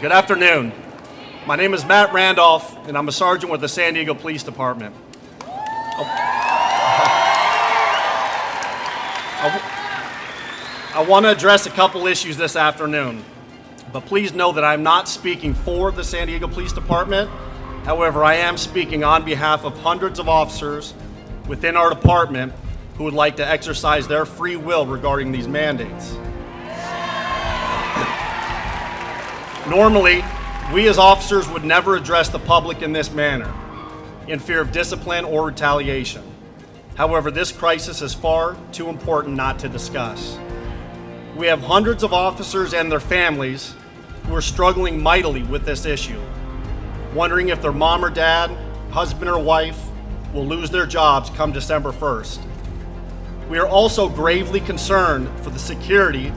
Good afternoon. My name is Matt Randolph, and I'm a sergeant with the San Diego Police Department. I want to address a couple issues this afternoon, but please know that I'm not speaking for the San Diego Police Department. However, I am speaking on behalf of hundreds of officers within our department who would like to exercise their free will regarding these mandates. Normally, we as officers would never address the public in this manner, in fear of discipline or retaliation. However, this crisis is far too important not to discuss. We have hundreds of officers and their families who are struggling mightily with this issue, wondering if their mom or dad, husband or wife will lose their jobs come December 1st. We are also gravely concerned for the security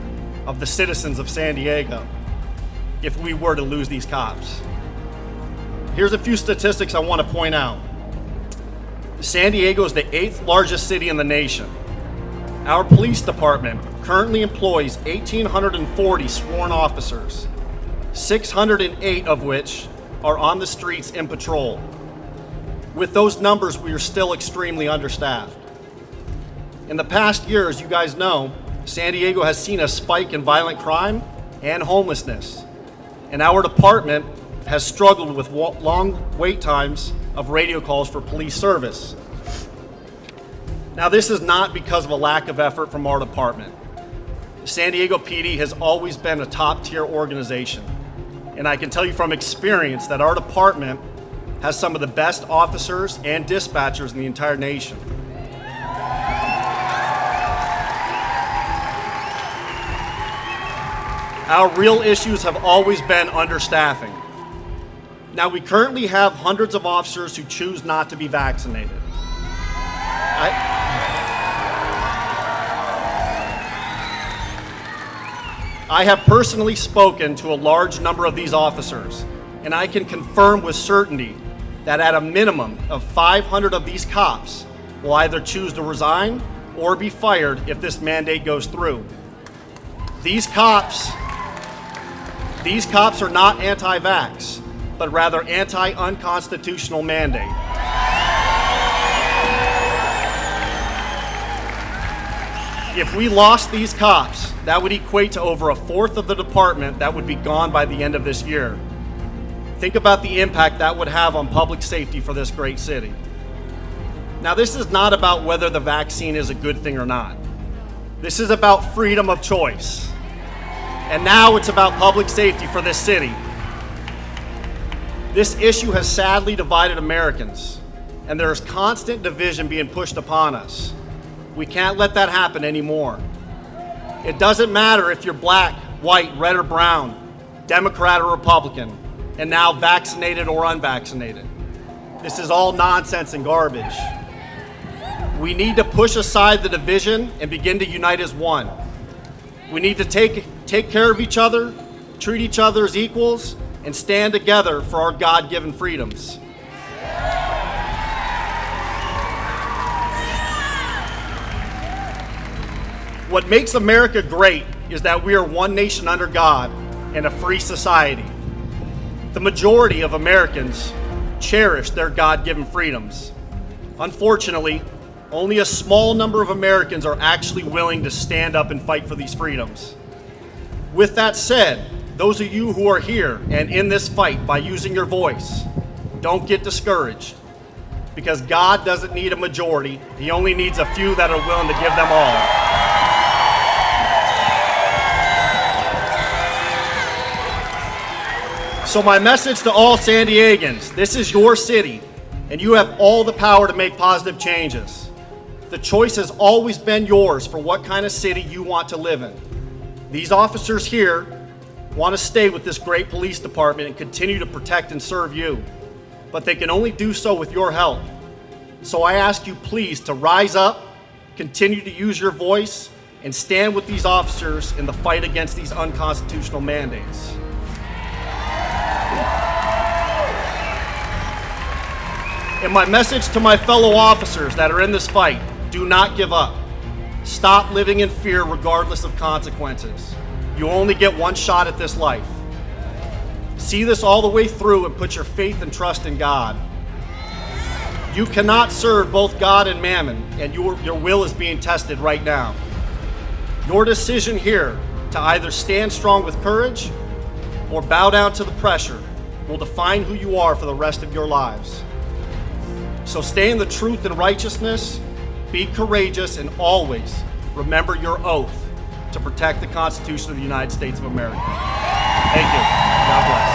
of the citizens of San Diego if we were to lose these cops. Here's a few statistics I want to point out. San Diego is the 8th largest city in the nation. Our police department currently employs 1,840 sworn officers, 608 of which are on the streets in patrol. With those numbers, we are still extremely understaffed. In the past year, as you guys know, San Diego has seen a spike in violent crime and homelessness, and our department has struggled with long wait times of radio calls for police service. Now, this is not because of a lack of effort from our department. San Diego PD has always been a top-tier organization, and I can tell you from experience that our department has some of the best officers and dispatchers in the entire nation. Our real issues have always been understaffing. Now, we currently have hundreds of officers who choose not to be vaccinated. I have personally spoken to a large number of these officers, and I can confirm with certainty that at a minimum of 500 of these cops will either choose to resign or be fired if this mandate goes through. These cops are not anti-vax, but rather anti-unconstitutional mandate. If we lost these cops, that would equate to over a fourth of the department that would be gone by the end of this year. Think about the impact that would have on public safety for this great city. Now, this is not about whether the vaccine is a good thing or not. This is about freedom of choice. And now it's about public safety for this city. This issue has sadly divided Americans, and there is constant division being pushed upon us. We can't let that happen anymore. It doesn't matter if you're black, white, red, or brown, Democrat or Republican, and now vaccinated or unvaccinated. This is all nonsense and garbage. We need to push aside the division and begin to unite as one. We need to take care of each other, treat each other as equals, and stand together for our God-given freedoms. What makes America great is that we are one nation under God and a free society. The majority of Americans cherish their God-given freedoms. Unfortunately, only a small number of Americans are actually willing to stand up and fight for these freedoms. With that said, those of you who are here and in this fight by using your voice, don't get discouraged, because God doesn't need a majority. He only needs a few that are willing to give them all. So my message to all San Diegans, this is your city, and you have all the power to make positive changes. The choice has always been yours for what kind of city you want to live in. These officers here want to stay with this great police department and continue to protect and serve you, but they can only do so with your help. So I ask you please to rise up, continue to use your voice, and stand with these officers in the fight against these unconstitutional mandates. And my message to my fellow officers that are in this fight, do not give up. Stop living in fear regardless of consequences. You only get one shot at this life. See this all the way through and put your faith and trust in God. You cannot serve both God and mammon, and your will is being tested right now. Your decision here to either stand strong with courage or bow down to the pressure will define who you are for the rest of your lives. So stay in the truth and righteousness, be courageous, and always remember your oath to protect the Constitution of the United States of America. Thank you. God bless.